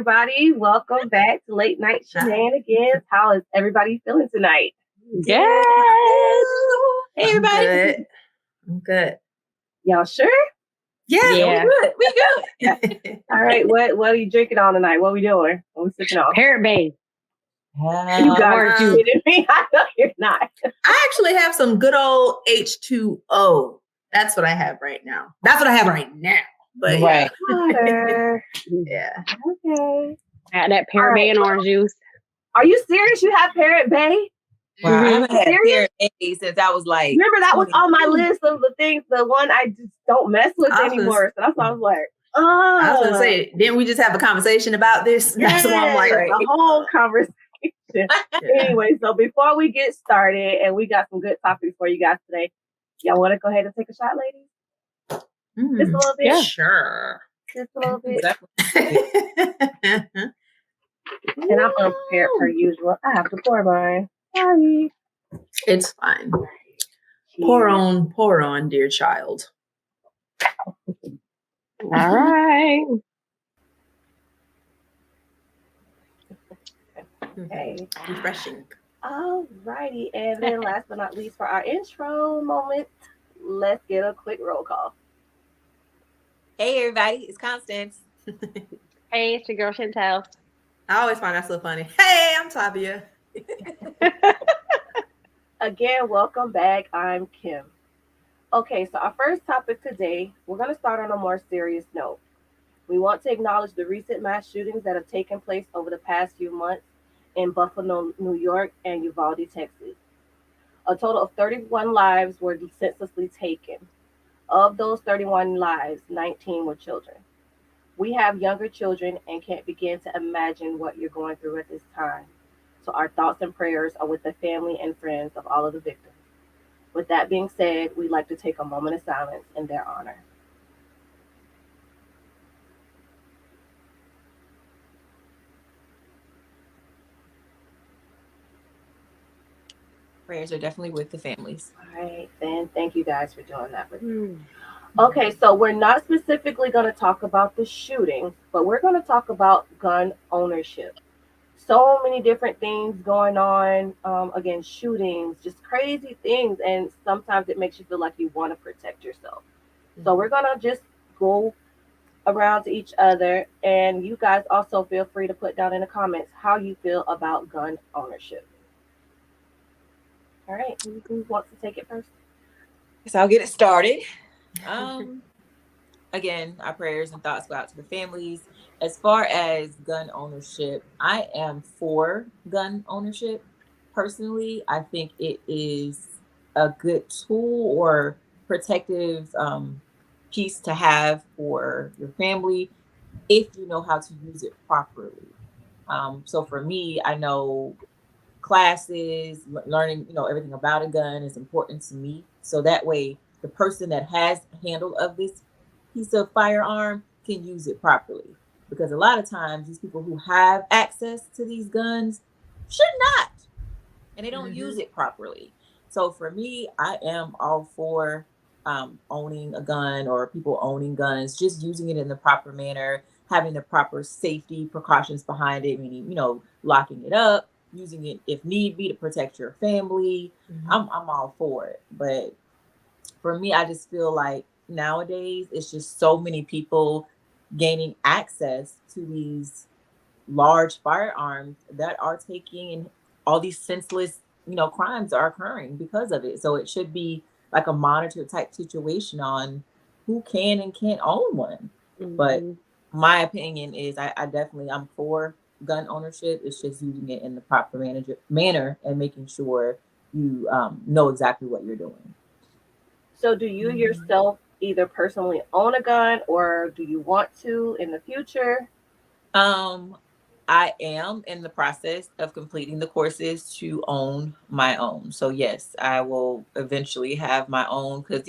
everybody. Welcome back to Late Night Shenanigans. How is everybody feeling tonight? Yes. Hey, everybody. I'm good. Y'all sure? Yeah. We good. All right. What are you drinking on tonight? What are we doing? What are we sipping on? Parrot Bay. You guys are kidding me. I know you're not. I actually have some good old H2O. That's what I have right now. But right. Yeah. Okay. Got that Parrot Bay and orange juice. Are you serious? You have Parrot Bay? Wow, I haven't had Parrot Bay since I was like. Remember, that was on my list of the things, the one I just don't mess with anymore. So that's why I was like, oh. I was going to say, didn't we just have a conversation about this? Yes, that's why I'm like, a whole conversation. Anyway, so before we get started, and we got some good topics for you guys today, y'all want to go ahead and take a shot, ladies? Just a little bit? Yeah, sure. Just a little bit. And I'm unprepared per usual. I have to pour mine. Sorry. It's fine. Pour on, dear child. All right. Okay. Refreshing. All righty. And then last but not least, for our intro moment, let's get a quick roll call. Hey, everybody. It's Constance. Hey, it's your girl Chantel. I always find that so funny. Hey, I'm Tavia. Again, welcome back. I'm Kim. Okay, so our first topic today, we're going to start on a more serious note. We want to acknowledge the recent mass shootings that have taken place over the past few months in Buffalo, New York, and Uvalde, Texas. A total of 31 lives were senselessly taken. Of those 31 lives, 19 were children. We have younger children and can't begin to imagine what you're going through at this time. So our thoughts and prayers are with the family and friends of all of the victims. With that being said, we'd like to take a moment of silence in their honor. Prayers are definitely with the families. All right, then thank you guys for doing that with me. Okay, so we're not specifically going to talk about the shooting, but we're going to talk about gun ownership. So many different things going on, again, shootings, just crazy things, and sometimes it makes you feel like you want to protect yourself. So we're going to just go around to each other, and you guys also feel free to put down in the comments how you feel about gun ownership. All right, who wants to take it first? So I'll get it started. Again, our prayers and thoughts go out to the families. As far as gun ownership, I am for gun ownership. Personally, I think it is a good tool or protective piece to have for your family if you know how to use it properly. So for me, I know classes, learning, everything about a gun is important to me. So that way, the person that has handle of this piece of firearm can use it properly. Because a lot of times, these people who have access to these guns should not, and they don't use it properly. So for me, I am all for owning a gun or people owning guns, just using it in the proper manner, having the proper safety precautions behind it, meaning, locking it up, using it if need be to protect your family. I'm all for it. But for me, I just feel like nowadays it's just so many people gaining access to these large firearms that are taking, and all these senseless, crimes are occurring because of it. So it should be like a monitor type situation on who can and can't own one. But my opinion is I'm for gun ownership. It's just using it in the proper manner and making sure you know exactly what you're doing. So do you yourself either personally own a gun, or do you want to in the future? I am in the process of completing the courses to own my own. So yes, I will eventually have my own, because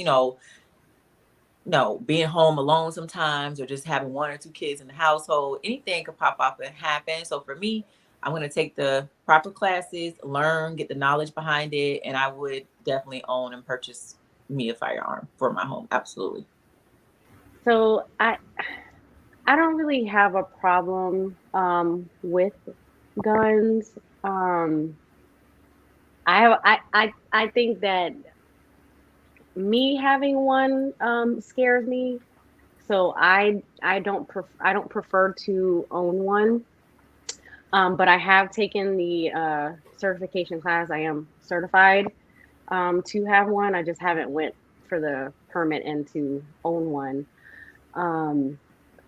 being home alone sometimes, or just having one or two kids in the household, anything could pop up and happen. So for me, I'm going to take the proper classes, learn, get the knowledge behind it, and I would definitely own and purchase me a firearm for my home. Absolutely. So I I don't really have a problem with guns. I think that me having one scares me. So I don't prefer to own one. But I have taken the certification class. I am certified to have one. I just haven't went for the permit and to own one. Um,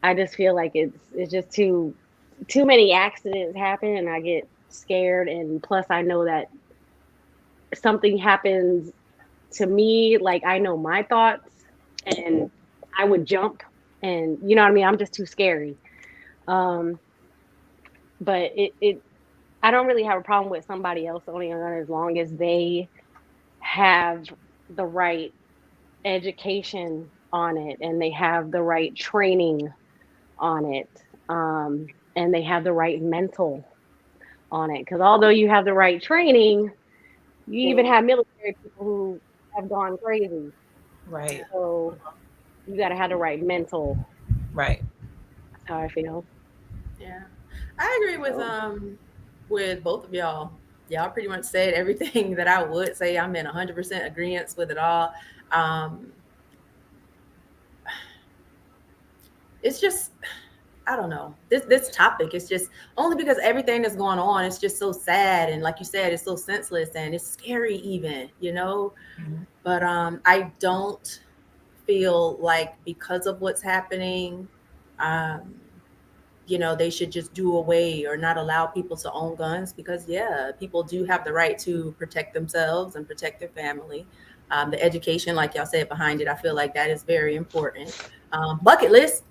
I just feel like it's just too many accidents happen, and I get scared. And plus, I know that something happens to me, like I know my thoughts, and I would jump, and you know what I mean. I'm just too scary. Um, but it I don't really have a problem with somebody else owning a gun as long as they have the right education on it and they have the right training on it, and they have the right mental on it. Because although you have the right training, you even have military people who have gone crazy. Right. So you got to have the right mental. Right. That's how I feel. Yeah, I agree with both of y'all. Y'all pretty much said everything that I would say. I'm in 100% agreement with it all. Um, it's just I don't know. This topic is just only because everything that's going on. It's just so sad, and like you said, it's so senseless and it's scary, even Mhm. But I don't feel like because of what's happening, um, they should just do away or not allow people to own guns because, yeah, people do have the right to protect themselves and protect their family. The education, like y'all said, behind it, I feel like that is very important. Bucket list.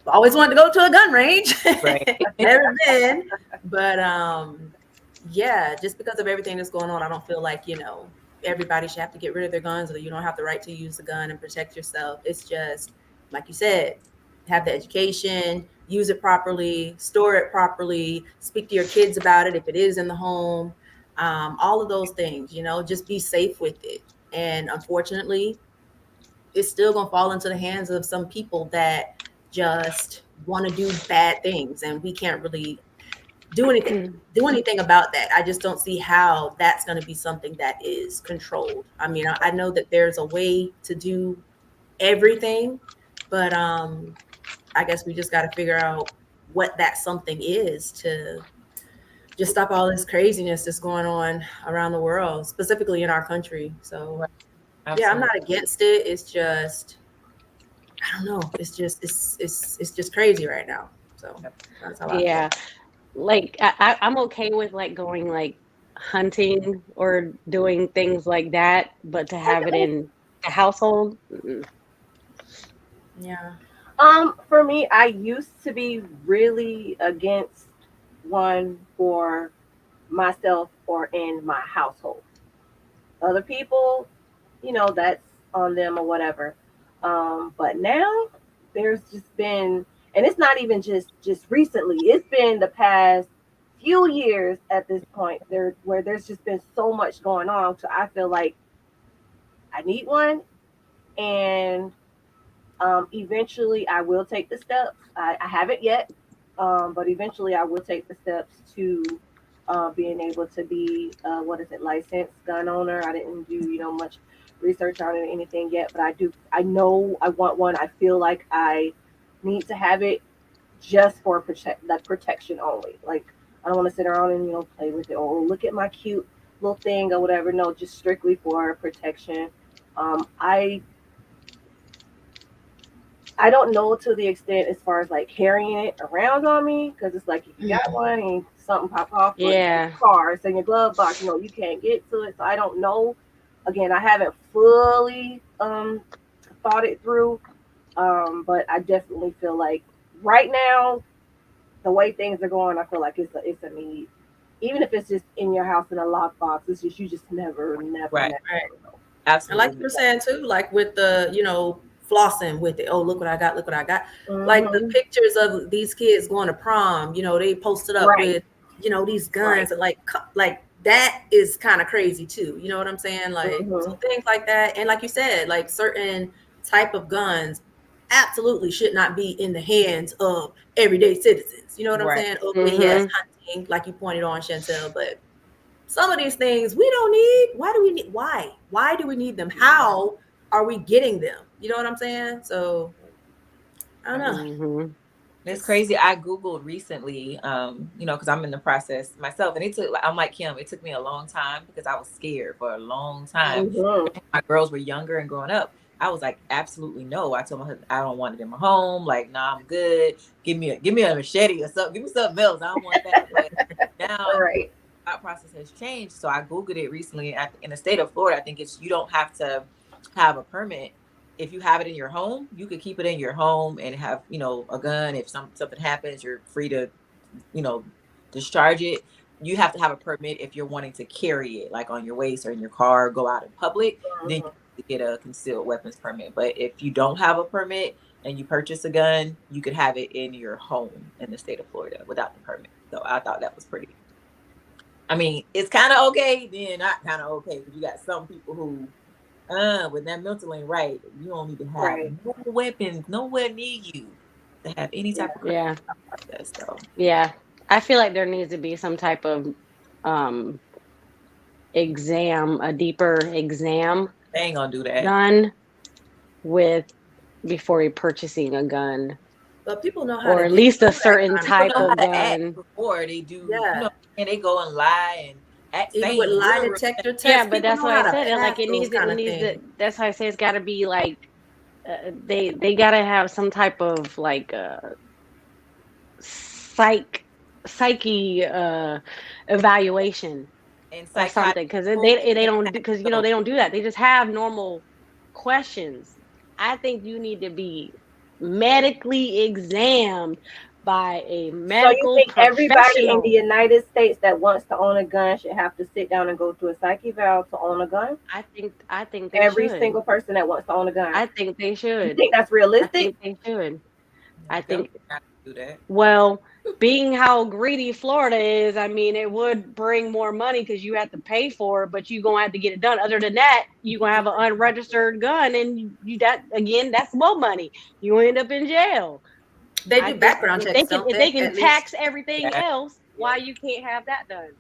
I always wanted to go to a gun range. Right. Never been. But yeah, just because of everything that's going on, I don't feel like, everybody should have to get rid of their guns or you don't have the right to use the gun and protect yourself. It's just, like you said, have the education, use it properly, store it properly, speak to your kids about it if it is in the home. All of those things, just be safe with it. And unfortunately, it's still going to fall into the hands of some people that just want to do bad things, and we can't really do anything about that. I just don't see how that's going to be something that is controlled. I mean, I know that there's a way to do everything, but I guess we just got to figure out what that something is to just stop all this craziness that's going on around the world, specifically in our country. So Right. yeah, I'm Absolutely. not against it. It's just I don't know. It's just crazy right now. So Yep. that's how I feel. Yeah. Like I'm okay with like going like hunting or doing things like that, but to have it in the household, mm-mm. Yeah. For me, I used to be really against one for myself or in my household. Other people, that's on them or whatever. But now there's just been, and it's not even just recently. It's been the past few years at this point there where there's just been so much going on. So I feel like I need one, and eventually I will take the steps. I haven't yet, but eventually I will take the steps to being able to be what is it, licensed gun owner. I didn't do much research on it or anything yet, but I do. I know I want one. I feel like I need to have it just for protection only. Like I don't want to sit around and play with it or look at my cute little thing or whatever. No, just strictly for protection. I don't know to the extent as far as like carrying it around on me because it's like if you got one and something pop off, or it's in Yeah. your car, it's in your glove box, you can't get to it. So I don't know. Again, I haven't fully thought it through, but I definitely feel like right now the way things are going, I feel like it's a need. Even if it's just in your house in a lockbox, it's just you just never Right. Right. know. And like you Absolutely. were saying too, like with the, flossing with it. Oh, look what I got, look what I got. Like the Mm-hmm. pictures of these kids going to prom, they posted up Right, with, these right. guns and like that is kind of crazy too. You know what I'm saying? Like so Mm-hmm. things like that. And like you said, like certain type of guns absolutely should not be in the hands of everyday citizens. You know what I'm Right. saying? Okay, yes, hunting, like you pointed on, Chantel, but some of these things we don't need. Why do we need? Why do we need them? How are we getting them? You know what I'm saying? So I don't know. Mm-hmm. It's Just crazy. I Googled recently, because I'm in the process myself. And I'm like Kim, it took me a long time because I was scared for a long time. Mhm. My girls were younger and growing up. I was like, absolutely no. I told my husband, I don't want it in my home. Like, nah, I'm good. Give me a machete or something. Give me something else. I don't want that. But now Right. thought process has changed. So I Googled it recently. In the state of Florida, I think you don't have to have a permit. If you have it in your home, you could keep it in your home and have, a gun. If something happens, you're free to, you know, discharge it. You have to have a permit if you're wanting to carry it, like on your waist or in your car, go out in public, then you Mhm. have to get a concealed weapons permit. But if you don't have a permit and you purchase a gun, you could have it in your home in the state of Florida without the permit. So I thought that was pretty. I mean, it's kind of okay, then not kind of okay, because you got some people who, when that mental ain't right, you don't need to have Right. no weapons nowhere near you to have any Yeah. type of Yeah. process. So Yeah. I feel like there needs to be some type of um exam, a deeper exam they ain't gonna do that. done with before you're purchasing a gun, but people know how or to at get least a through that certain kind of People type know how of stuff. to act gun. before they do, Yeah. and they go and lie and act Even with sane, lie real. detector Yeah, tests, but people that's know why I how to said it. pass Like it those needs to, kind it of needs to. things. That's why I say it's got to be like they got to have some type of like psych psyche evaluation And or psychotic. something, because People, they don't, because so they don't do that. They just have normal questions. I think you need to be medically examined by a So you medical think everybody in the professional. United States that wants to own a gun should have to sit down and go through a psych eval to own a gun? I think they Every should. single person that wants to own a gun. I think they You should. think that's I realistic? think they should. yeah, I the government think, not to do that. well, being how greedy Florida is, I mean, it would bring more money because you have to pay for it, but you're gonna have to get it done. Other than that, you're gonna have an unregistered gun, and you that again, that's more money. You end up in jail. They I do think background if they checks, can don't if they they? can At least. tax everything Yeah. else, why you can't have that done?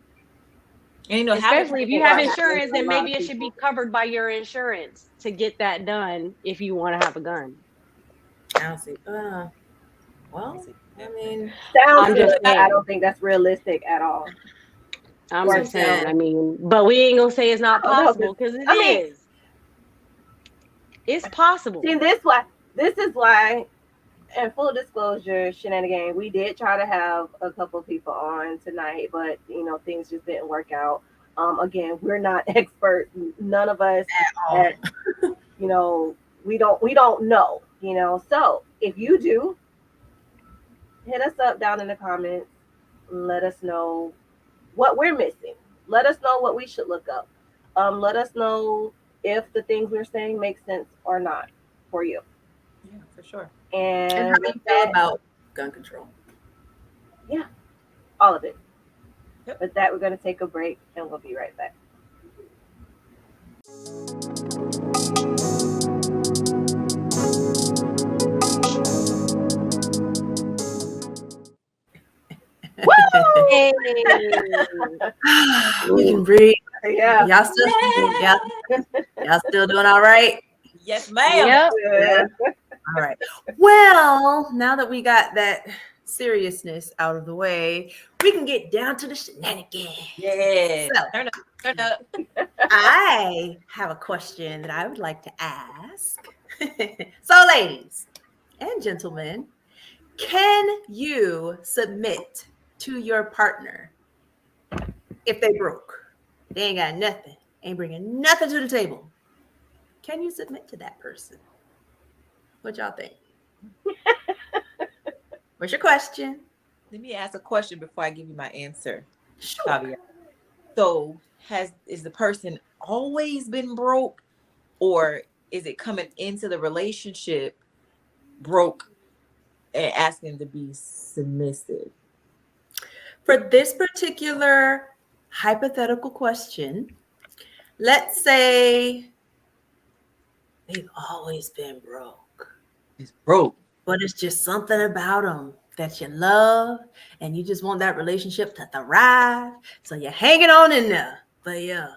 And having Especially if you People have are happening insurance, to a then lot maybe of it should be people. covered by your insurance to get that done if you want to have a gun. I don't see. let me Well, see. I mean, Sounds I'm if good, just you but I saying. don't think that's realistic at all. I'm that's what I'm just saying. Or I saying. mean, but we ain't gonna say it's not I don't know, because possible because it I mean, is. It's possible. see, this is why. And full disclosure, Shenanigang, we did try to have a couple of people on tonight, but things just didn't work out. Again, we're not experts. None of us Oh, at you know we don't know. So if you do, hit us up down in the comments. Let us know what we're missing. Let us know what we should look up. Let us know if the things we're saying make sense or not for you. Yeah, for sure. and And how with you feel that, about gun control? yeah, all of it. Yep. With that, we're going to take a break and we'll be right back. Hey. We can Woo! breathe. Yeah. Y'all still, y'all, Yeah. y'all still doing all right? Yes, ma'am. Yep. Yeah. All right. Well, now that we got that seriousness out of the way, we can get down to the shenanigans. Yeah. So, Turn up. Turn up. I have a question that I would like to ask. So, ladies and gentlemen, can you submit to your partner if they broke? They ain't got nothing, ain't bringing nothing to the table. Can you submit to that person? What y'all think? What's your question? Let me ask a question before I give you my answer, Sure. Fabia. So, is the person always been broke, or is it coming into the relationship broke and asking to be submissive? For this particular hypothetical question, let's say they've always been broke. It's broke. but it's just something about them that you love, and you just want that relationship to thrive. So you're hanging on in there. But yeah,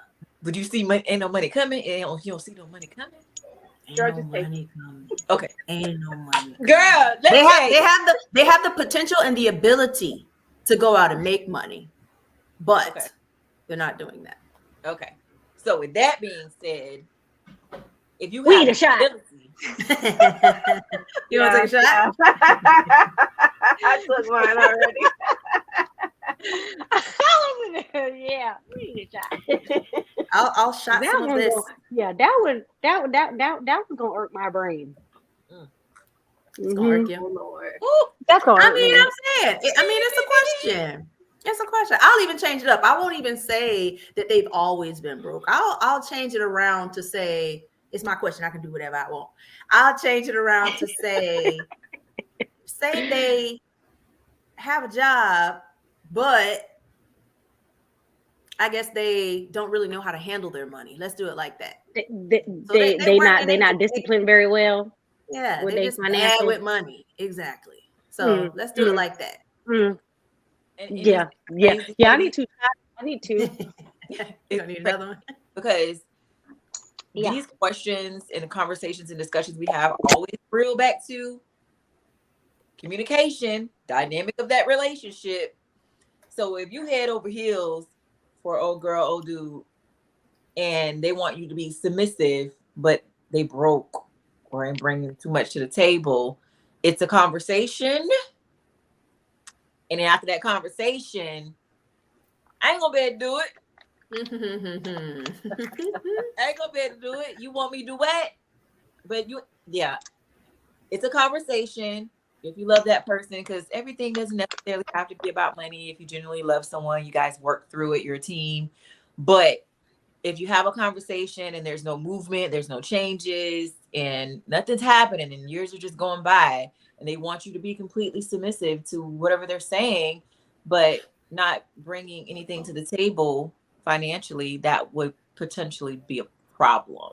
But you see, money, ain't no money coming. You don't see no money coming. ain't George no is taking. money coming. Okay, Ain't no money coming. girl, let They me have tell they you. have the they have the potential and the ability to go out and make money, but Okay. they're not doing that. Okay. So with that being said, if you We have need a the shot. ability, You want to take a shot? Yeah. I took mine already. Yeah, we need a shot. I'll shot That some of one this. go, yeah, that was gonna irk my brain. mm, It's gonna irk you. Oh Lord. ooh, That's gonna I irk mean, me. I'm saying, it's a question. It's a question. I'll even change it up. I won't even say that they've always been broke. I'll change it around to say it's my question. I can do whatever I want. I'll change it around to say they have a job, but I guess they don't really know how to handle their money. Let's do it like that. So they working, They not disciplined very well yeah, with they their just bad financial. with money. Exactly. So let's do it like that. Mm, and yeah, it's yeah, crazy, yeah. I ladies. need to. I need to. You don't need another one. Because Yeah. these questions and the conversations and discussions we have always reel back to communication, dynamic of that relationship. So if you head over heels for old girl, old dude, and they want you to be submissive, but they broke or ain't bringing too much to the table, it's a conversation. And then after that conversation, I ain't gonna be able to do it. I ain't gonna be able to do it. You want me to do what? But yeah, it's a conversation. If you love that person, because everything doesn't necessarily have to be about money. If you genuinely love someone, you guys work through it, you're a team. But if you have a conversation and there's no movement, there's no changes, and nothing's happening, and years are just going by, and they want you to be completely submissive to whatever they're saying, but not bringing anything to the table financially, that would potentially be a problem.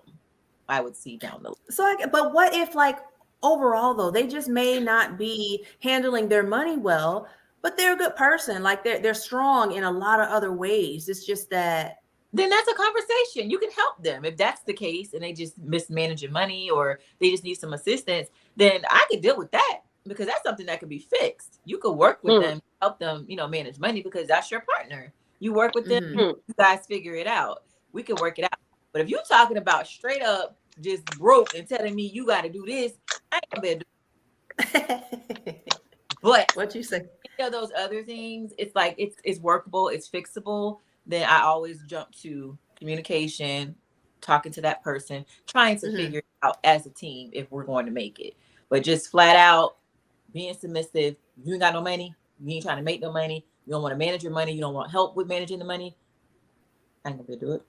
I would see down the line. So, but what if, like, overall though, they just may not be handling their money well, but they're a good person. Like they're strong in a lot of other ways. It's just that. Then that's a conversation. You can help them. If that's the case and they just mismanaging money or they just need some assistance, then I can deal with that because that's something that could be fixed. You could work with them, help them, manage money because that's your partner. You work with them, you guys figure it out. We can work it out. But if you're talking about straight up just broke and telling me you got to do this, I ain't gonna be able to do it. But what you say? Those other things, it's like it's workable, it's fixable. Then I always jump to communication, talking to that person, trying to figure it out as a team if we're going to make it. But just flat out being submissive, you ain't got no money, you ain't trying to make no money, you don't want to manage your money, you don't want help with managing the money, I ain't gonna be able to do it.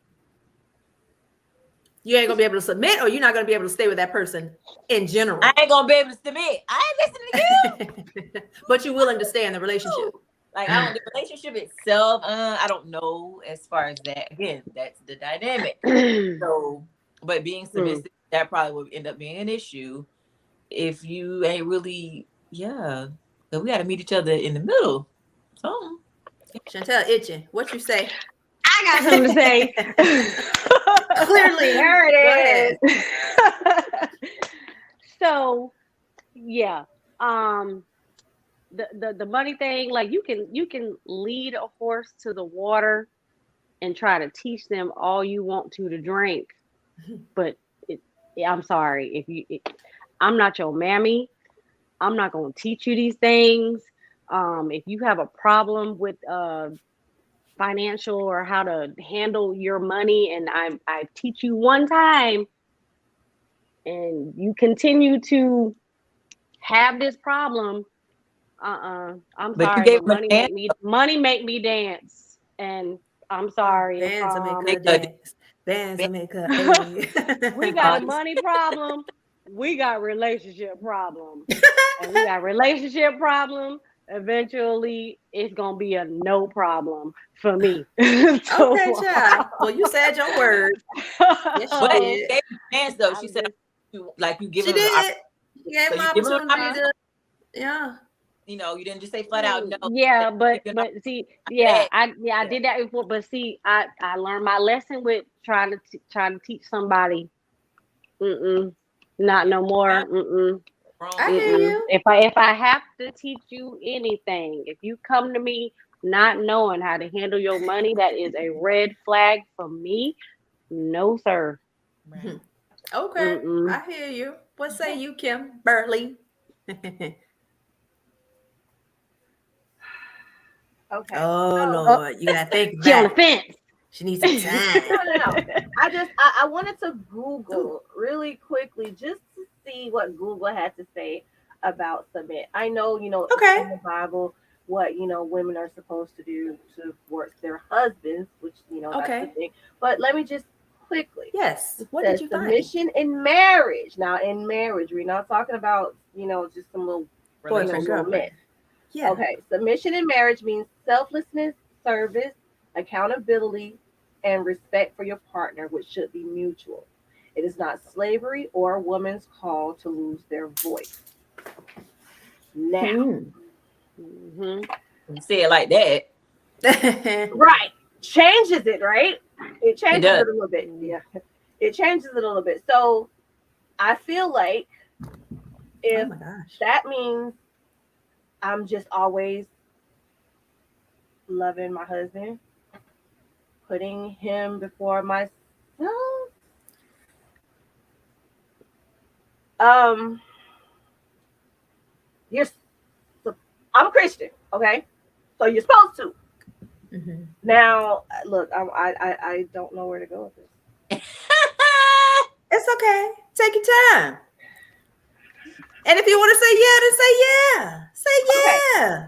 You ain't gonna be able to submit, or you're not gonna be able to stay with that person in general. I ain't gonna be able to submit. I ain't listening to you. But you're willing to stay in the relationship. Like the relationship itself, I don't know as far as that. Again, that's the dynamic. So, but being submissive, that probably would end up being an issue if you ain't really, But we got to meet each other in the middle. Something. Chantel itching. What you say? I got something to say. Clearly, there it is. So, yeah. The money thing, like you can lead a horse to the water and try to teach them all you want to drink, but I'm sorry I'm not your mammy. I'm not going to teach you these things. If you have a problem with financial or how to handle your money, and I teach you one time, and you continue to have this problem, I'm But sorry, you gave but them a money make me dance, and I'm sorry. Bands will make her dance. Bands will make her. We got a money problem. We got relationship problem, and we got relationship problem. Eventually, it's gonna be a no problem for me. So, okay, child. Well, you said your word. Yes, she But did. she gave them a chance though. She said, like you give She them. did. You gave So him you give him an opportunity option. to, yeah. You know, you didn't just say flat out no. Yeah, You give an but see, option yeah, after I that. did that before. But see, I learned my lesson with trying to teach somebody. Mm-mm, not Yeah. no Yeah. more. Mm-mm, I Wrong. hear mm-mm. you. If I have to teach you anything, if you come to me not knowing how to handle your money, that is a red flag for me. No, sir. Right. Okay, Mm-mm. I hear you. What say you, Kim Burley? Okay. Oh So Oh, Lord, you gotta think she on about the it. fence. She needs some time. no. I wanted to Ooh, Google really quickly just to see what Google had to say about submit. I know, it's okay. in the Bible what, women are supposed to do towards their husbands, which, that's the Okay. thing. But let me just quickly. Yes. It What did says you find? submission in marriage. Now, in marriage, we're not talking about, just some little, Boyfriend, Relationship. little girlfriend. mess. Yeah. Okay, submission in marriage means selflessness, service, accountability, and respect for your partner, which should be mutual. It is not slavery or a woman's call to lose their voice. Now, Hmm. Hmm. When you say it like that, right, changes it, right? It it changes does. it a little bit. Yeah, it changes it a little bit. So I feel like Oh if my gosh. that means I'm just always loving my husband, putting him before myself, um, you're I'm Christian, okay? So you're supposed to. Hmm. Now, look, I don't know where to go with this. It's okay. Take your time. And if you want to say yeah, then say yeah. Okay, Say yeah.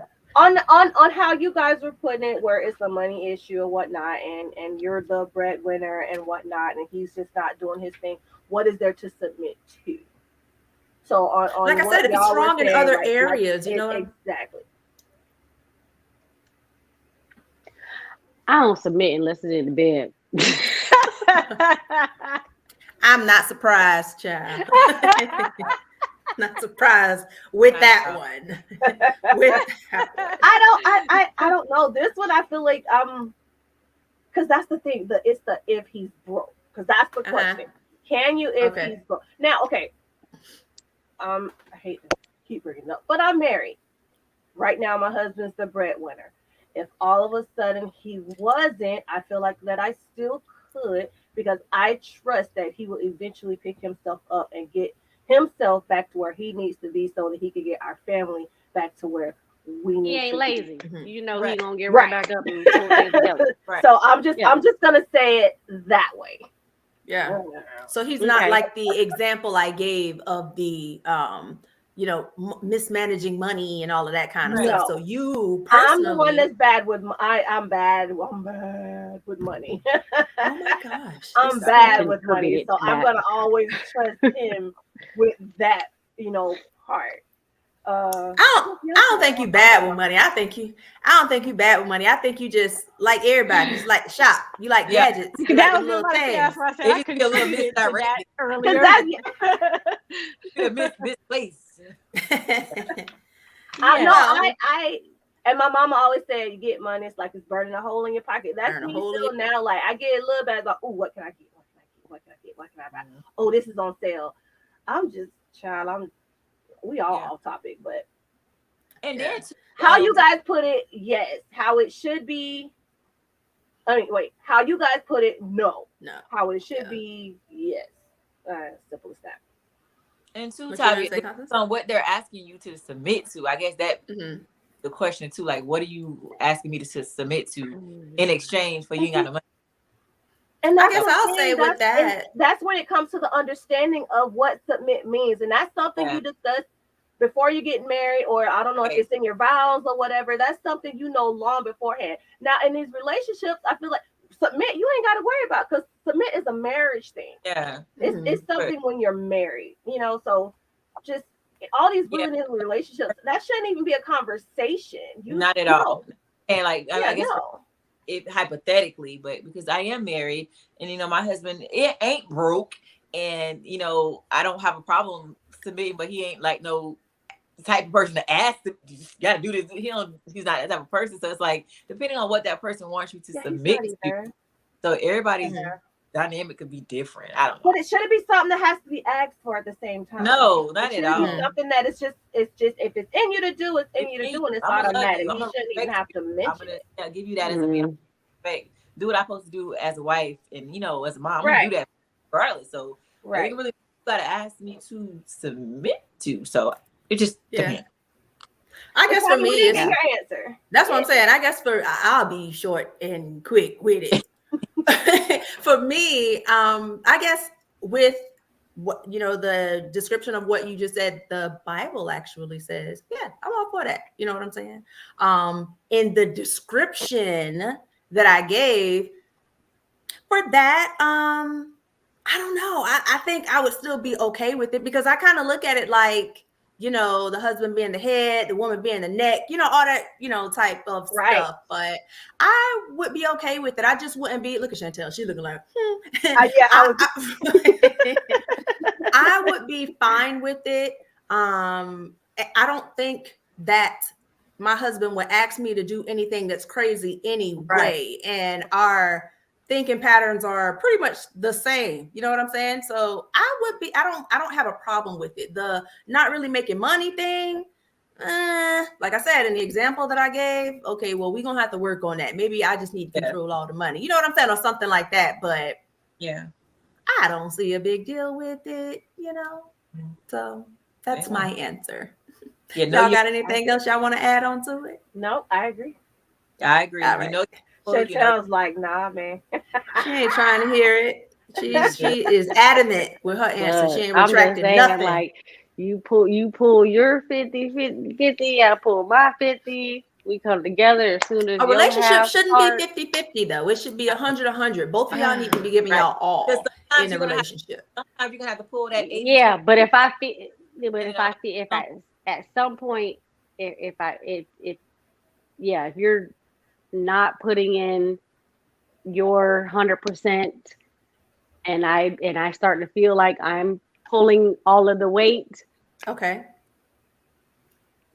on how you guys were putting it, where it's a money issue or whatnot, and you're the breadwinner and whatnot, and he's just not doing his thing. What is there to submit to? So Like on I said, what if it's y'all were strong in saying, other like areas, you it, know what I'm exactly. I don't submit unless it's in the bed. I'm not surprised, child. Not surprised with I that know. one. With that one. I don't know. This one I feel like because that's the thing. It's the if he's broke, because that's the Uh-huh. question. Can you if Okay. he's broke? Now, okay. I hate to keep bringing it up, but I'm married right now. My husband's the breadwinner. If all of a sudden he wasn't, I feel like that I still could, because I trust that he will eventually pick himself up and get himself back to where he needs to be, so that he can get our family back to where we He need ain't to be. lazy. Mhm. You know he Right. gonna get right Right. back up and pull things together. Right. So I'm just Yeah. I'm just gonna say it that way. Yeah. So he's not Okay. like the example I gave of the mismanaging money and all of that kind of Right. stuff. So No, you I'm the one personally, that's bad with I'm bad. I'm bad with money. oh my gosh, this I'm is so bad Can with funny. money, attribute it so to I'm that. gonna always trust him with that, part. I guess I y'all don't can think you bad with money. I don't think you bad with money. I think you just like everybody. You just like to shop. You like Yeah. gadgets. You like That them was just little about to say. That's things. why I said It I just be a little contributed to that misdirected. because earlier. that Feel misplaced. I know Yeah. I and my mama always said you get money, it's like it's burning a hole in your pocket. That's Burn a me hole in still now. Like I get a little bit like, oh, what can I get? What can I get? What can I get? What can I buy? Yeah. Oh, this is on sale. I'm just child. We all Yeah. off topic, but And yeah. then too, how you guys put it, yes. How it should be. I mean, wait. How you guys put it, no. No. How it should Yeah. be, yes. Simple as that. and two, What you gonna Tavia, it say, depends Constance? on what they're asking you to submit to. I guess that Mm-hmm. the question too, like what are you asking me to submit to in Mhm. exchange for you ain't got no money? And I that's guess the I'll say thing. with that. That's when it comes to the understanding of what submit means, and that's something Yeah. you discuss before you get married, or I don't know if Right. it's in your vows or whatever. That's something you know long beforehand. Now, in these relationships, I feel like submit you ain't got to worry about, because submit is a marriage thing. Yeah. Mm-hmm. It's something when you're married, so just all these Yeah. women in relationships, that shouldn't even be a conversation. You Not at no, all. And like yeah, I guess for no. it hypothetically, but because I am married and my husband it ain't broke and I don't have a problem submitting, but he ain't like no type of person to ask to, you gotta do this. He's not that type of person. So it's like depending on what that person wants you to submit to. So everybody's dynamic could be different. I don't know. But should it be something that has to be asked for at the same time? No, not at all. Be something that it's just if it's in you to do, it's in you to do, and it's automatic. You shouldn't even have to mention it. I'll give you that as a man. Do what I'm supposed to do as a wife, and as a mom, I'm gonna do that regardless. So you really gotta ask me to submit to. So it just depends. I guess for me, it's your answer. That's what I'm saying. I guess I'll be short and quick with it. For me, I guess with what the description of what you just said, the Bible actually says, yeah, I'm all for that. You know what I'm saying? In the description that I gave for that, I don't know. I think I would still be okay with it because I kind of look at it like, the husband being the head, the woman being the neck, all that, type of stuff. But I would be okay with it. I just wouldn't be. Look at Chantel. She's looking like, I would be fine with it. I don't think that my husband would ask me to do anything that's crazy anyway. And our thinking patterns are pretty much the same. You know what I'm saying? So I don't have a problem with it. The not really making money thing, like I said in the example that I gave, okay, well, we're gonna have to work on that. Maybe I just need to control all the money. You know what I'm saying? Or something like that. But I don't see a big deal with it, So that's my answer. Y'all got anything else y'all want to add on to it? No, I agree. I agree. Right. Chantel's like, nah, man. She ain't trying to hear it. She is adamant with her answer. She ain't retracting nothing. Like you pull your 50, I pull my 50. We come together as soon as a relationship shouldn't be 50-50 though. It should be 100-100. Both of y'all need to be giving y'all all in a relationship. Sometimes you're gonna have to pull that. Yeah, but if I at some point, if you're not putting in your 100%, and I start to feel like I'm pulling all of the weight. Okay.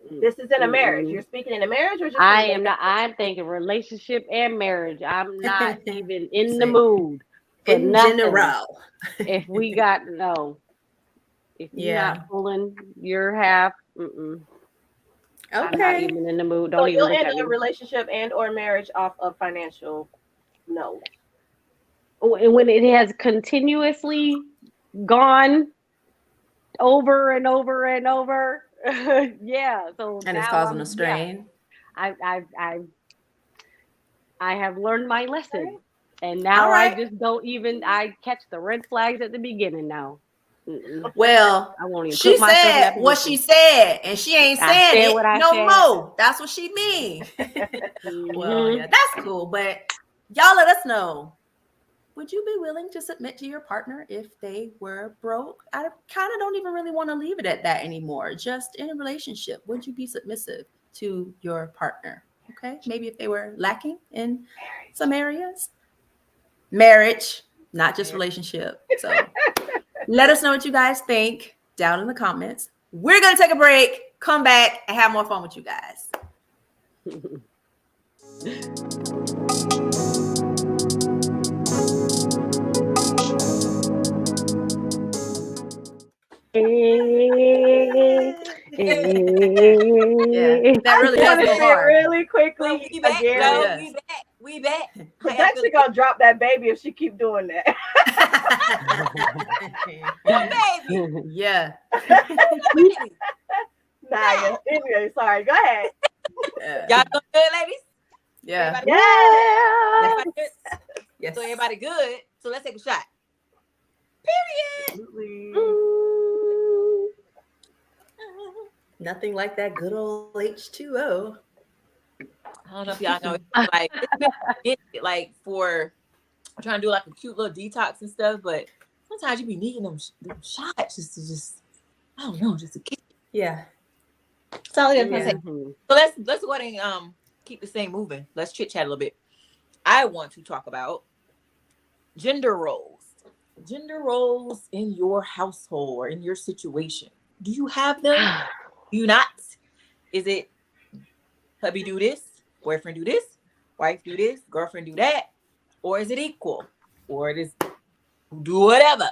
This is in a marriage. You're speaking in a marriage, or just I am not. I'm thinking relationship and marriage. I'm not even in the mood for in nothing. General. If we got if you're not pulling your half, okay, I'm not even in the mood. Don't so even you'll look end at me. a relationship and or marriage off of financial note. When it has continuously gone over and over and over, So and it's causing a strain. I have learned my lesson, and now I just don't even. I catch the red flags at the beginning now. Well, I won't even she said what she said, and she ain't saying it no more. That's what she mean. Well, yeah, that's cool. But y'all let us know. Would you be willing to submit to your partner if they were broke? I kind of don't even really want to leave it at that anymore. Just in a relationship, would you be submissive to your partner? Okay, maybe if they were lacking in some areas. Marriage, not just relationship. So let us know what you guys think down in the comments. We're going to take a break, come back, and have more fun with you guys. That really does go hard. Really quickly. We back. Again. We back. She's actually gonna drop that baby if she keep doing that. Baby. Yeah. Nah, anyway, sorry. Go ahead. Y'all doing good, ladies? Yeah. Everybody good? Yes. So everybody good. So let's take a shot. Period. Nothing like that good old H2O. I don't know if y'all know. Like, it's been like for I'm trying to do like a cute little detox and stuff, but sometimes you be needing them shots just I don't know, just to get. Yeah. That's all I have to say. So let's go ahead and keep this thing moving. Let's chit chat a little bit. I want to talk about gender roles in your household or in your situation. Do you have them? Do you not? Is it hubby do this, boyfriend do this, wife do this, girlfriend do that? Or is it equal? Or it is do whatever.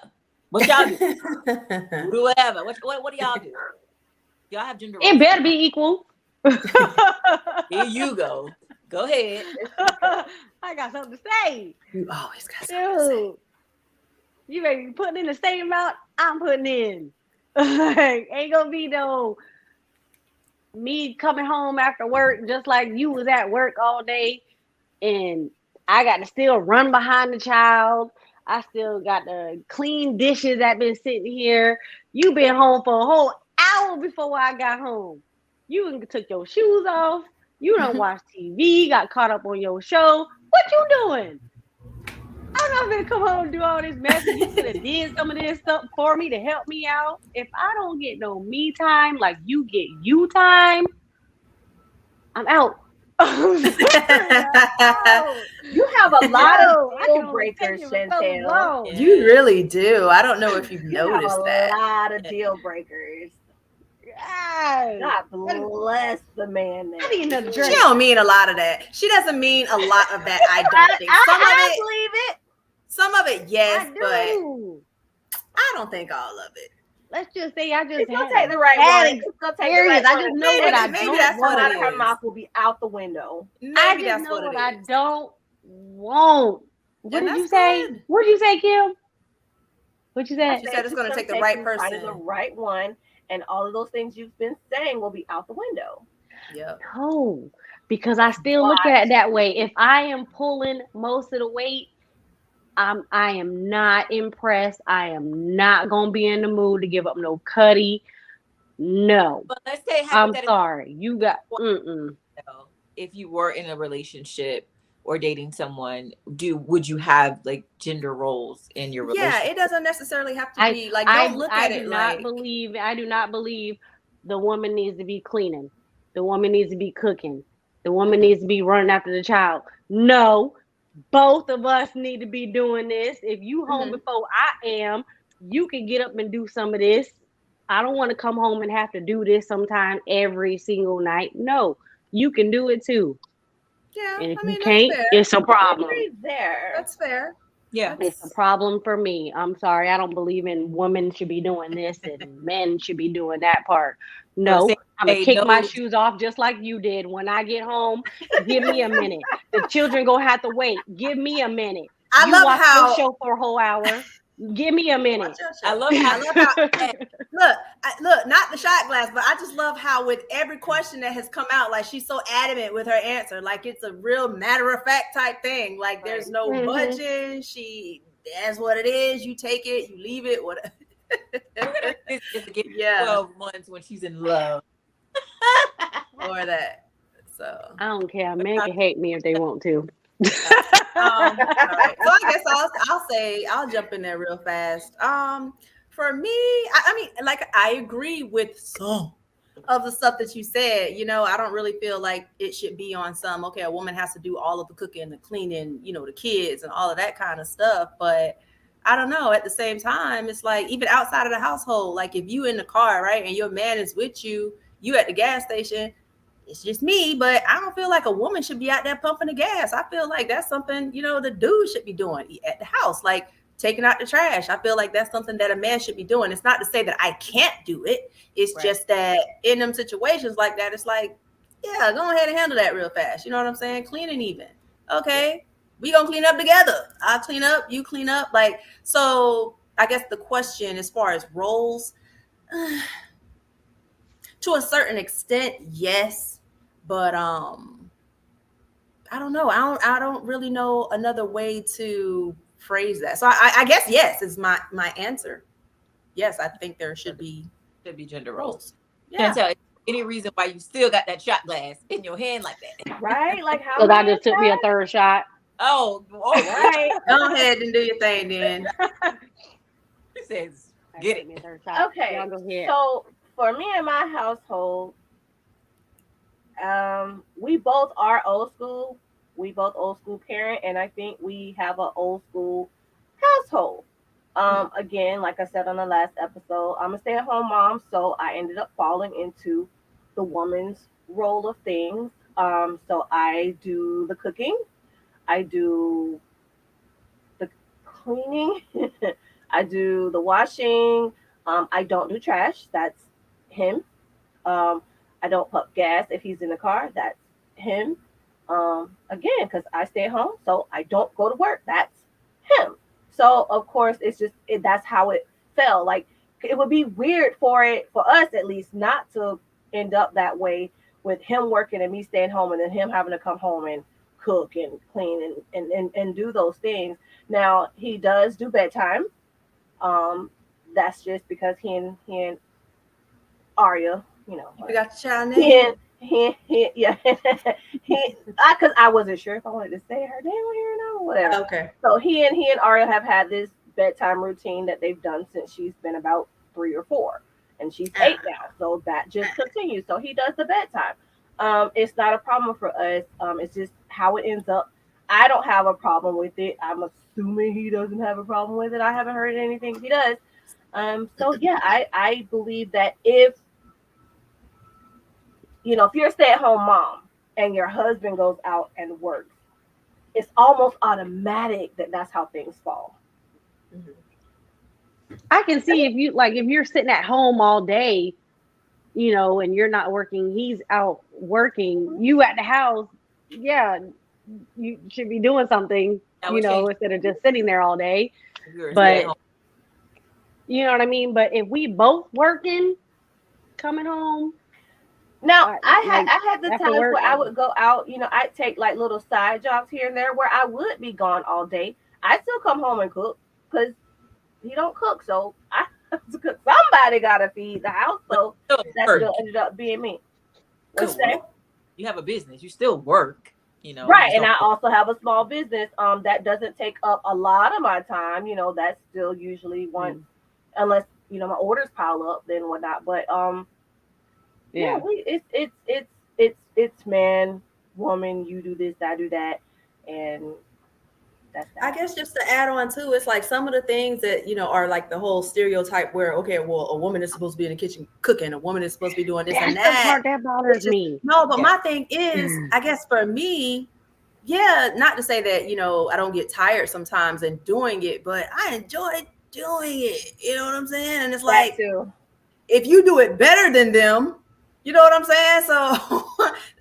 What y'all do? Who do whatever. What do y'all do? Y'all have gender roles. It better be equal. Here you go. Go ahead. I got something to say. You always got something to say. Dude, you may be putting in the same amount I'm putting in. Like, ain't gonna be no me coming home after work just like you was at work all day, and I got to still run behind the child. I still got to clean dishes that been sitting here. You been home for a whole hour before I got home. You done took your shoes off. You done watched TV, got caught up on your show. What you doing? I'm not gonna come home and do all this mess. And you could have did some of this stuff for me to help me out. If I don't get no me time like you get you time, I'm out. You have a lot of deal breakers, Chantel. Yeah. You really do. I don't know if you've You have noticed a that. lot of deal breakers. Yes. God bless the man there. I need another She drink. don't mean a lot of that. She doesn't mean a lot of that. I don't think. I believe it. Some of it, yes, I but do. I don't think all of it. Let's just say I just It's gonna had take the right had one. It's gonna take the right experience. I one. just know what I Maybe don't that's One what out it of her is. mouth will be out the window. Maybe I just that's know what what it I is. don't want. What And did you that's say? good. What did you say, Kim? What you said? She said it's gonna take the take right you finding the person. right one, and all of those things you've been saying will be out the window. Yep. No, because I still look at it that way. If I am pulling most of the weight, I am not impressed. I am not gonna be in the mood to give up no cutty. No, But let's say I'm hypothetically, sorry. You got if you were in a relationship or dating someone, would you have like gender roles in your Yeah, relationship? it doesn't necessarily have to I be like. I Don't look I at do it not like. believe I do not believe the woman needs to be cleaning. The woman needs to be cooking. The woman needs to be running after the child. No, both of us need to be doing this. If you home Mhm. before I am, you can get up and do some of this. I don't want to come home and have to do this sometime every single night. No, you can do it too. Yeah, And if I you mean that's can't, fair. it's a I problem. agree there. That's fair. Yeah. It's a problem for me. I'm sorry. I don't believe in women should be doing this and men should be doing that part. So No, I'm gonna say kick my no. shoes off just like you did. When I get home, give me a minute. The children gonna have to wait. Give me a minute. I You love watch how. your show for a whole hour. Give me a minute. Watch your I show. love how I love how. Look, look, not the shot glass, but I just love how with every question that has come out, like she's so adamant with her answer, like it's a real matter of fact type thing. Like there's no Mhm. budging. That's what it is. You take it, you leave it. What? this is to get Yeah, 12 months when she's in love. or that. So, I don't care. Men can hate me if they want to. all right. So I guess I'll jump in there real fast. For me, I mean, like I agree with some of the stuff that you said. You know, I don't really feel like it should be on some. Okay, a woman has to do all of the cooking, the cleaning, you know, the kids and all of that kind of stuff. But I don't know. At the same time, it's like even outside of the household, like if you in the car, right, and your man is with you, you at the gas station. It's just me, but I don't feel like a woman should be out there pumping the gas. I feel like that's something, you know, the dude should be doing at the house, like taking out the trash. I feel like that's something that a man should be doing. It's not to say that I can't do it. It's Right. just that in them situations like that, it's like, yeah, go ahead and handle that real fast. You know what I'm saying? Cleaning even. Okay, we gonna clean up together. I'll clean up, you clean up. Like, so I guess the question as far as roles, to a certain extent, yes. But I don't know. I don't really know another way to phrase that. So I guess yes is my answer. Yes, I think there should be gender roles. roles. Can't Yeah. tell any reason why you still got that shot glass in your hand like that. Right? Like how Because I many just took me a third shot. Oh, Right. Go ahead and do your thing then. She says, I get took it. me a third shot. Okay. Y'all go ahead. So for me and my household, we both are old school. We both old school parent, and I think we have an old school household. Again, like I said on the last episode, I'm a stay-at-home mom, so I ended up falling into the woman's role of things. So I do the cooking, I do the cleaning, I do the washing. I don't do trash. That's him. Um, I don't pump gas if he's in the car. That's him. Again, because I stay at home, so I don't go to work. That's him. So of course, that's how it fell. Like it would be weird for us at least not to end up that way with him working and me staying home, and then him having to come home and cook and clean and do those things. Now he does do bedtime. Um, that's just because he and Arya, You forgot the child he name? and yeah, because I wasn't sure if I wanted to say her name on here or not, whatever. Okay. So he and Arya have had this bedtime routine that they've done since she's been about 3 or 4, and she's 8 Ah, now. So that just continues. So he does the bedtime. It's not a problem for us. It's just how it ends up. I don't have a problem with it. I'm assuming he doesn't have a problem with it. I haven't heard anything he does. So yeah, I believe that if you're a stay-at-home mom and your husband goes out and works, it's almost automatic that that's how things fall. mhm. I can see if you're sitting at home all day, and you're not working, he's out working, you at the house, yeah, you should be doing something, That would change instead of just sitting there all day. if you were stay at But home. you know what I mean? But if we both working, coming home, Now, I like I had the after times work, where I would go out, I'd take like little side jobs here and there where I would be gone all day. I still come home and cook because he don't cook, so I have to cook. Somebody gotta feed the house, But so you still that work. still ended up being me. You What Good you still for say? you. work. You have a business. You still work. You Right, just and don't. I also have a small business that doesn't take up a lot of my time. That's still usually once, mm, unless my orders pile up, then whatnot. But yeah, yeah. it's man, woman, you do this, I do that, and that's I that. guess just to add on too, it's like some of the things that are like the whole stereotype where okay, well, a woman is supposed to be in the kitchen cooking, a woman is supposed to be doing this and That's the that. part that It's bothers just me. no, but Yeah. my thing is, I guess for me, yeah, not to say that I don't get tired sometimes in doing it, but I enjoy doing it. You know what I'm saying? And it's That like too. if you do it better than them, you know what I'm saying? So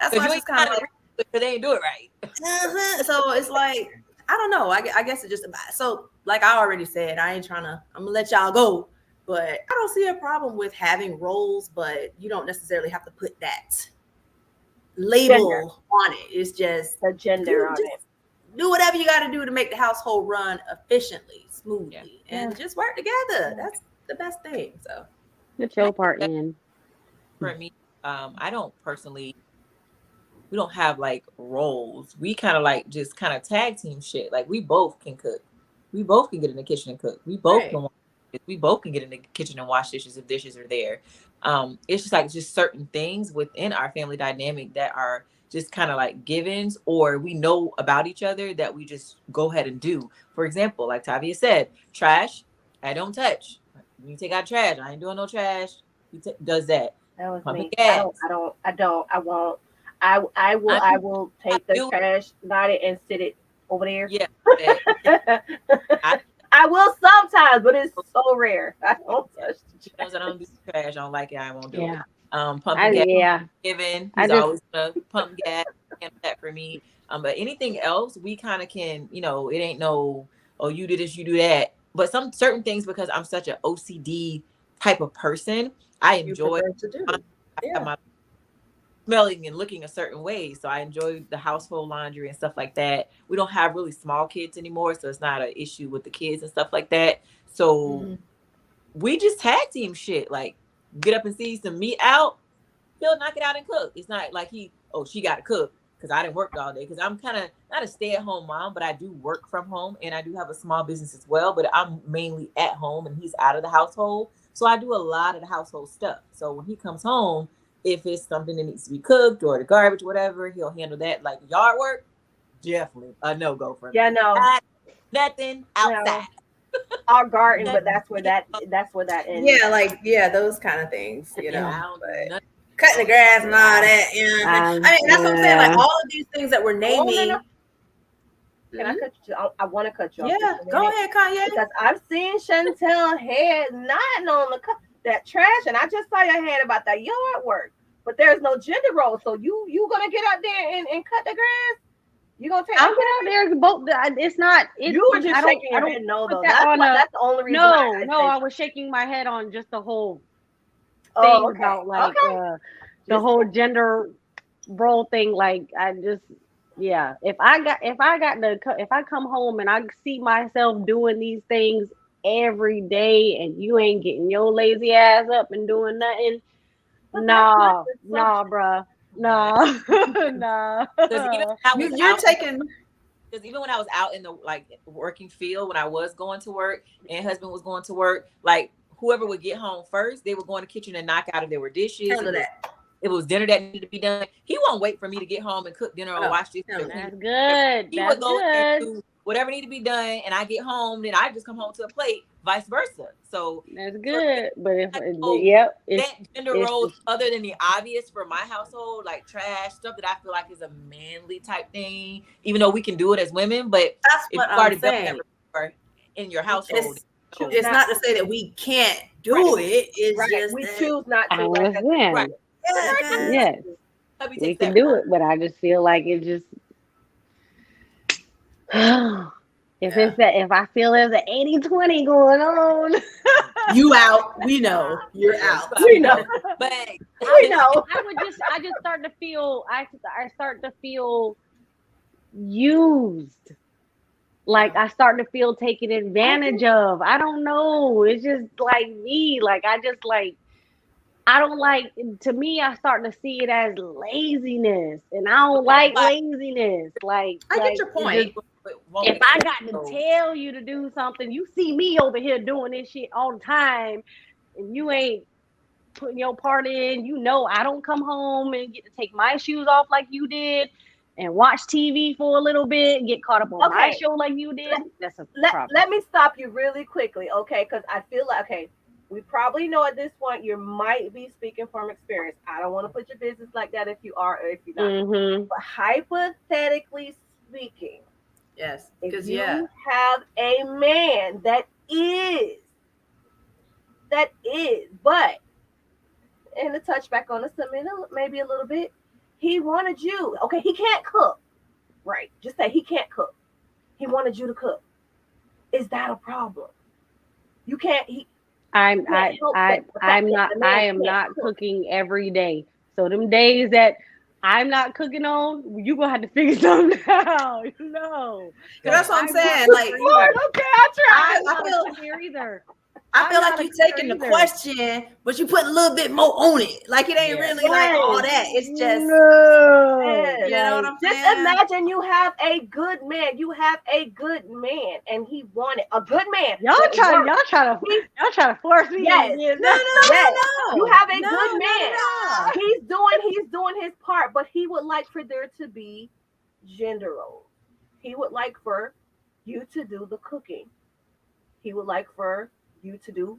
that's Because why you it's ain't just kind trying of to like. read it because they ain't do it right. So it's like I don't know. I guess it just so like I already said, I ain't trying to. I'm gonna let y'all go, but I don't see a problem with having roles, but you don't necessarily have to put that Gender, label on it. It's just the gender do on just it. do whatever you got to do to make the household run efficiently, Yeah. smoothly, Yeah. and just work together. Yeah. That's the best thing. So Get And I your think part that in. for me, I don't personally. We don't have like roles. We kind of like just kind of tag team shit. Like we both can cook. We both can get in the kitchen and cook. We both right. can. We both can get in the kitchen and wash dishes if dishes are there. It's just like just certain things within our family dynamic that are just kind of like givens, or we know about each other that we just go ahead and do. For example, like Tavia said, trash I don't touch. When you take out trash, I ain't doing no trash. Does that. That was Pumping me. I gas. don't. I don't. I don't. I won't. I will. I'm I will not take the doing. trash, not it, and sit it over there. Yeah. That. I I will sometimes, but it's so rare. I don't yeah. touch the He knows I don't do trash. I don't like it. I won't do it. Yeah. Pumping gas Yeah. given. I He's just always gonna pump gas. Handle that for me. But anything else, we kind of can. It ain't no. Oh, you do this, you do that. But some certain things, because I'm such an OCD type of person, I You enjoy. prefer to I do. have Yeah. my smelling and looking a certain way. So I enjoy the household laundry and stuff like that. We don't have really small kids anymore, so it's not an issue with the kids and stuff like that. So Hmm. we just tag team shit. Like get up and see some meat out, he'll knock it out and cook. It's not like she got to cook because I didn't work all day. Because I'm kind of not a stay at home mom, but I do work from home and I do have a small business as well. But I'm mainly at home and he's out of the household. So I do a lot of the household stuff. So when he comes home, if it's something that needs to be cooked or the garbage, whatever, he'll handle that. Like yard work, definitely a no go for Yeah, me. no, Not, nothing no. outside. our garden, Nothing. but that's where that ends. Yeah, like those kind of things, Yeah, I don't do But nothing. cutting the grass and all that, I mean, that's what I'm saying. Like Yeah. all of these things that we're Oh no, no. naming. Can I Mhm. cut you? I want to cut you off just Yeah, a go minute ahead, Kanye. because I've seen Chantel head nodding on that trash, and I just saw your head about that yard work. But there's no gender role, so you gonna get out there and cut the grass? You gonna take I'll that get out there. Both. It's not. It's. You were just shaking I your don't head no put though. that on a. That's the only reason why No, I no. say I was shaking my head on just the whole oh thing okay. about like Okay. the Just whole gender role thing. Like I just yeah. If I come home and I see myself doing these things every day and you ain't getting your lazy ass up and doing nothing, but that's not nah, the nah, assumption. bruh, Right. nah, nah. Because even when I was You're out, taking. because even when I was out in the like working field, when I was going to work and husband was going to work, like whoever would get home first, they would go in the kitchen and knock out if there were dishes. Handle that. If it was dinner that needed to be done, he won't wait for me to get home and cook dinner or Oh, wash dishes or handle clean. That's good. He would That's go in there good. and do whatever needed to be done, and I get home, then I just come home to a plate, vice versa. So That's for me, good. But if I but know yep, that gender it's roles other than the obvious for my household, like trash stuff that I feel like is a manly type thing, even though we can do it as women, but That's if what you've I'm already done that saying. before in your household, Choose It's not not to say that we can't right, do it. It's right. just We that. choose not I to, like I said. right, understand. Yeah, Right, choose guys. not Yes, to. hubby we takes can that do first. it, but I just feel like it just Yeah. if I feel there's an 80-20 going on. You out. We know you're Yeah, out. We know. but We know. I just start to feel I start to feel used. Like Yeah. I start to feel taken I advantage get of. I don't know. It's just like me. Like I don't like to me I start to see it as laziness. And I don't that's like why laziness. I get your It just point. it won't if make I sense. got to So, tell you to do something, you see me over here doing this shit all the time and you ain't putting your part in. You know, I don't come home and get to take my shoes off like you did and watch TV for a little bit and get caught up on my okay. show like you did. Let, That's a let problem. let me stop you really quickly, okay? Because I feel like okay, we probably know at this point you might be speaking from experience. I don't want to put your business like that if you are or if you're not. Mm-hmm. But hypothetically speaking, Yes. if Because you have a man but and to touch back on the submit maybe a little bit, he wanted you. Okay, he can't cook, right? Just say he can't cook. He wanted you to cook. Is that a problem? You can't. He I'm can't help the fact that the I man am can't not cook. cooking every day. So them days that I'm not cooking on, you gonna have to figure something out. No, because that's what I'm I'm not saying. a Like cooker Lord, either. okay, I I, tried. I'm I not a feel cooker either. I I'm feel like not a you cooker taking the either. question, but you put a little bit more on it. Like it ain't yeah. really like all Yes, that. It's just No, yes. you know what like I'm Just saying? imagine you have a good man. You have a good man, and he wanted a good man y'all that trying works. y'all trying to He, y'all trying to force me in yes, again. No, no, yes. no, You no. have a good No, not man. at all. He's doing his part, but he would like for there to be gender roles. He would like for you to do the cooking. He would like for you to do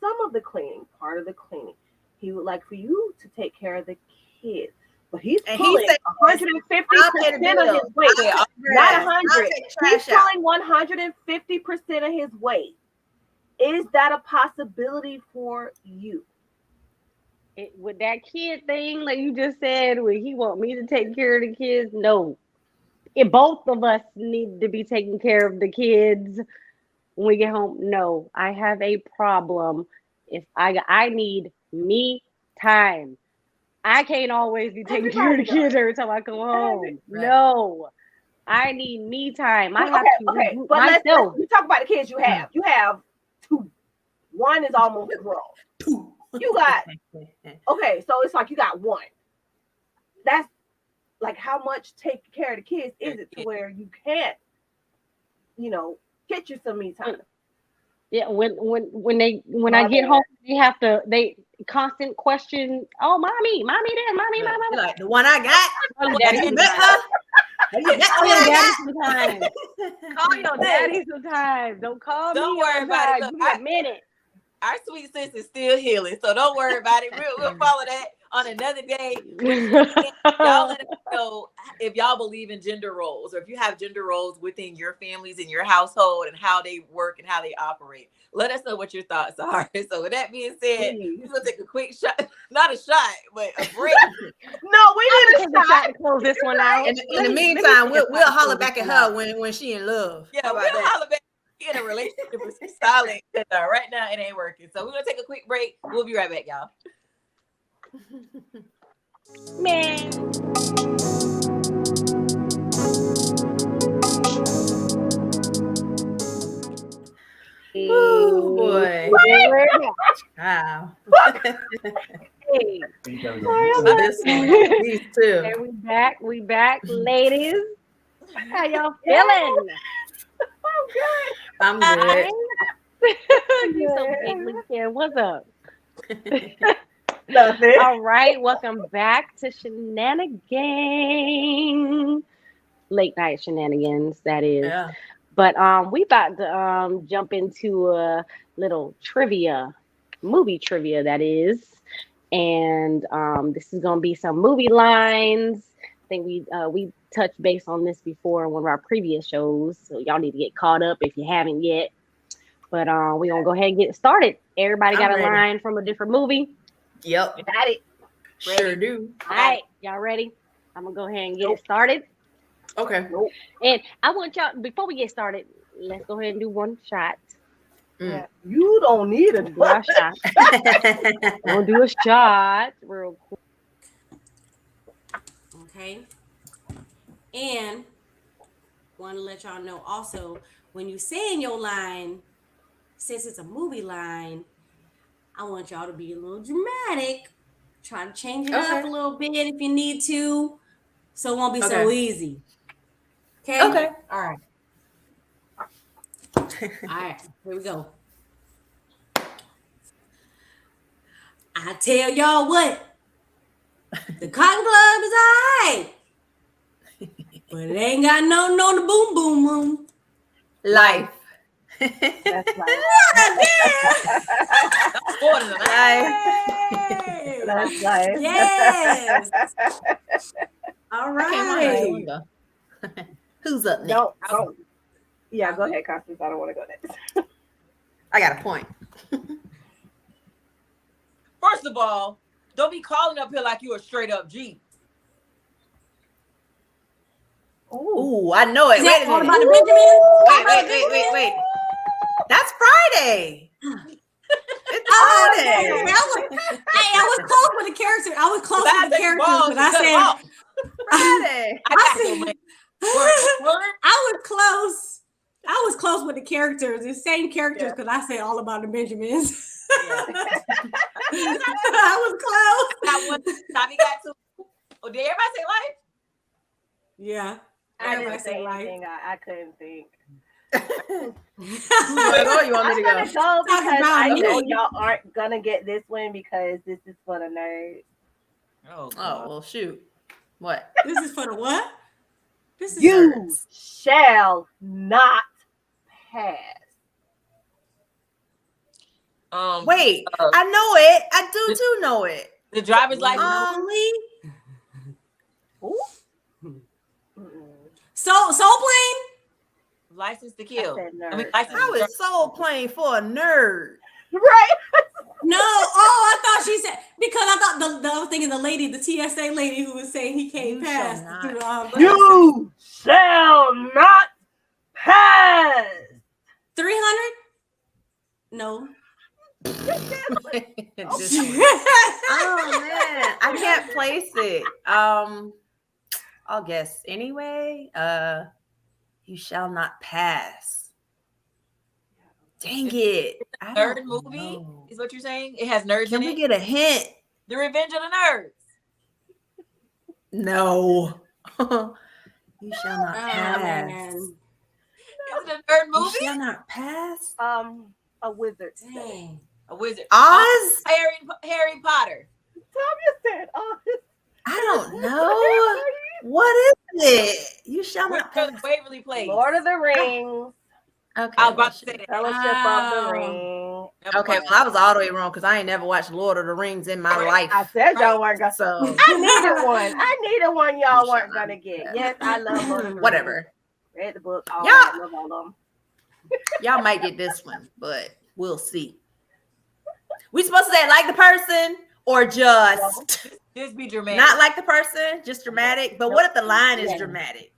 some of the cleaning, part of the cleaning. He would like for you to take care of the kids. But he's And he pulling said, I'll pay the 150% of his bill. weight. I'll Okay, take the Not grass. I'll 100. take He's trash out. pulling 150% of his weight. Is that a possibility for you? With that kid thing, like you just said, where he want me to take care of the kids, no. Both of us need to be taking care of the kids when we get home. No, I have a problem. If I need me time. I can't always be taking care of Everybody the kids does. every time I come home. Right. No, I need me time. I Well, have okay, to okay. regroup But let's myself. we talk about the kids you have. You have two. One is almost grown. Pooh. You got okay, so it's like you got one. That's like how much taking care of the kids is it to where you can't, get you some me time. Yeah, when I My get bad. home, they constant question. Oh, mommy, mommy, this, mommy, Right. mama. You're like the one I got. Oh, Well, daddy, Have you please. met her? Call your daddy sometimes. Call your daddy sometimes. Don't call Don't me worry all the about it. time. Look, Give me a minute. Our sweet sis is still healing, so don't worry about it. We'll follow that on another day. Y'all let us know if y'all believe in gender roles, or if you have gender roles within your families and your household, and how they work and how they operate. Let us know what your thoughts are. So with that being said, we're gonna take a quick shot, not a shot, but a break. No, we I'm need gonna take a shot to close this one out. In Let the me meantime, take a we'll shot to holler close back this at one out. her when she in love. Yeah, How we'll about that? holler back in a relationship with some solid. Right now it ain't working. So we're gonna take a quick break. We'll be right back, y'all. Man. Oh boy. Wow. Hey. This one, these two. Hey, we back, ladies. How y'all feeling? I'm good. You so giggly, Kim. What's up? nothing. All right, welcome back to Shenanigang. Late night shenanigans, that is. Yeah. But we about to jump into a little trivia, movie trivia that is. And this is gonna be some movie lines. I think we touched base on this before in one of our previous shows, so y'all need to get caught up if you haven't yet. But we're gonna go ahead and get started. Everybody got I'm a ready. line from a different movie. Yep. Got it. Sure do. All right, y'all ready? I'm gonna go ahead and get it started. Okay. And I want y'all, before we get started, let's go ahead and do one shot. Yeah. You don't need Do our it. shot. We'll do a shot real quick. Okay. And want to let y'all know also, when you say in your line, since it's a movie line, I want y'all to be a little dramatic. Try to change it up a little bit if you need to, so it won't be so easy. Okay? Okay. All right. All right. Here we go. I tell y'all what, the Cotton Club is alright, but it ain't got nothing on the boom boom room. Life. That's life. Life. That's life. Yes. All right. Who's up next? Don't. Yeah, go ahead, Constance. I don't want to go next. I got a point. First of all, don't be calling up here like you a straight up G. Ooh, I know it. Is Wait that a all minute. about the Benjamin? Wait. That's Friday. It's Friday. I was close with the character. I was close with the characters, but I said Friday. I was close. I was close with the characters, the same characters, because I said all about the Benjamins. Yeah. I was close. Got one. Tommy got two. Oh, did everybody say life? Yeah. I didn't say anything. I couldn't think. You want me to go? Because I know y'all aren't gonna get this one because this is for the nerds. Oh well, shoot. What? This is for the what? This is you nerds. shall not pass. Wait, I know it. I do know it. The driver's license. Soul Plane. License to Kill. I was Soul Plane for a nerd. Right. No, I thought she said, because I thought the other thing is the lady, the TSA lady who was saying he can't pass. You shall not pass. 300? No. Oh man, I can't place it. I'll guess anyway. You shall not pass. Dang it. Nerd movie is what you're saying? It has nerds in it? Can we get a hint? The Revenge of the Nerds. No. You shall not pass. Man. Is it a nerd movie? You shall not pass. A wizard. Dang. A wizard. Oz? Harry Potter. Tommy said Oz. I don't know. What is it? You shall Which not of the pass. Waverly Place? Lord of the Rings. Okay. I was about to say that. Fellowship of the Oh. Ring. Never Okay, mind. well, I was all the way wrong because I ain't never watched Lord of the Rings in my life. I said y'all weren't gonna. So I needed one. I needed one y'all You weren't shall not. gonna get. Yes, I love Lord of the Rings. whatever. Read the book. All Yeah. that. Love all of them. Y'all might get this one, but we'll see. We supposed to say like the person or just Just be dramatic. not like the person, just dramatic. But what if the line is Yeah. dramatic?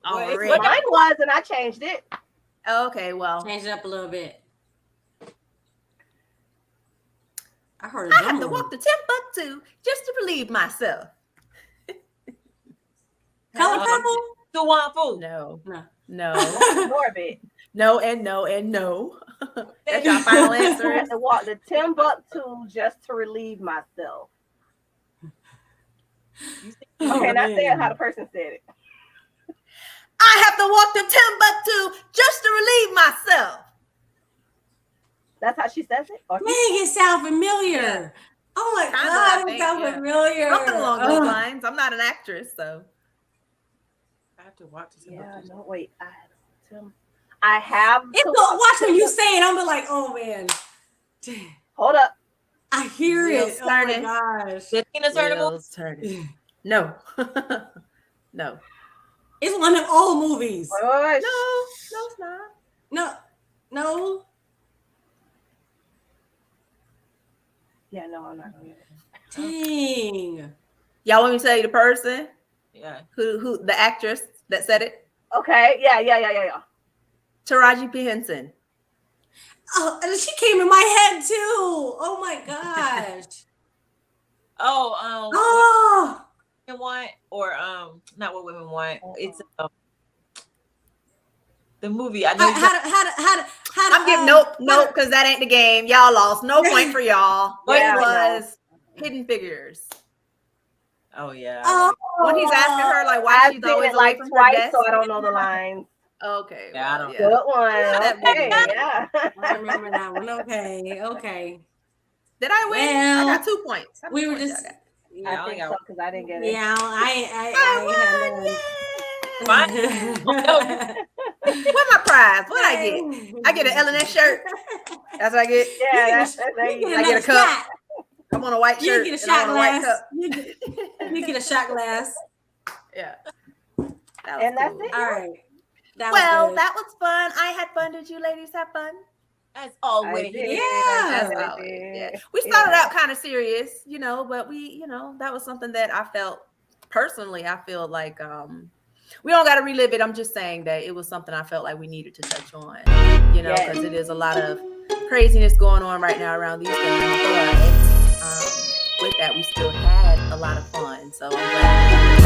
Well, it's Already. what- Mine was, and I changed it. Okay, well, Change it up a little bit. I heard I a have to drum walk to Timbuktu just to relieve myself. Color purple? Tuan Fu. No, No. no, Norbit. no, and no, and no. That's your final I answer. had to walk to Timbuktu just to relieve myself. Oh, Okay, not man. saying how the person said it. I have to walk to Timbuktu just to relieve myself. That's how she says it? Or Dang, it sounds familiar. Yeah. Oh my Kinda, I God, it think, sounds yeah. familiar. Something along those Ugh. lines. I'm not an actress, so. I have to watch this. yeah, no, wait. I have It's to so, watch when you say it, I'm be like, oh man. Hold up. I hear Wheels it. Oh my turning. gosh. The Tina Turner movie? Wheels turning. No. No. It's one of them old movies. Push. No, it's not. No. Yeah, no, I'm not gonna get it. Dang. Y'all want me to tell you the person Yeah. who the actress that said it? Okay, yeah. Taraji P. Henson. Oh, and she came in my head too. Oh my gosh. What Oh. women want, or not what women want. It's the movie. I know. How I'm giving nope, because that ain't the game. Y'all lost. No point for y'all. Yeah, It I know. was Hidden Figures. Oh yeah. Oh. When he's asking her like why I've she's seen always it away like from her twice, desk. so I don't know the lines. Okay. Yeah, I well, don't- Good one. that Okay, movie. yeah. I remember that one. Okay. Did I win? Well, I got 2 points. How many We were points just y'all got? Yeah, I think so because I didn't get it. yeah. I I had won! none. Yay! What's my prize? What I get? I get an LNS shirt. That's what I get. Yeah, that's You get I get a another cup. shot. I'm on a white You shirt. get a and I'm shot on a white glass. cup. You get a shot glass. Yeah. That was And that's cool. it. All right. That Well, was good. that was fun. I had fun. Did you ladies have fun? As I always. did. Yeah. As I always, did. yeah. We started Yeah. out kind of serious, but we, that was something that I felt personally. I feel like we don't got to relive it. I'm just saying that it was something I felt like we needed to touch on, Yes. because it is a lot of craziness going on right now around these things. But with that, we still had a lot of fun. So I'm glad.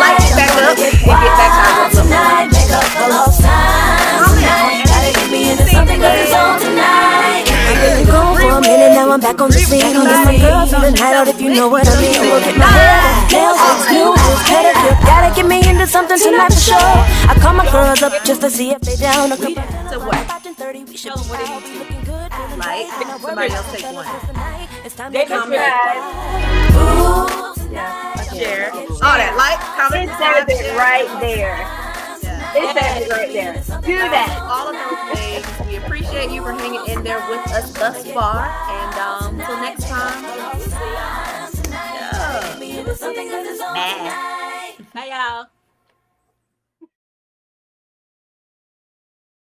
Light it back up and get back to our tonight, make up for lost time. Tonight, gotta get me into something good is on tonight. I've been gone for a minute, now I'm back on the scene. I'm with my girls on the night out, if you know what I mean. We'll get my hair, nails, new, pedicure. Gotta get me into something tonight for sure. I call my girls up just to see if they down. So what? We should all be looking good. Light. Somebody else take one. It's time They to come get back. Ooh, Share. All that. Like, comment, It says it share. right there. Yeah. It says it right there. Do that. All of those things. We appreciate you for hanging in there with us thus far. And until next time. Something good is on Bye. tonight. Bye y'all.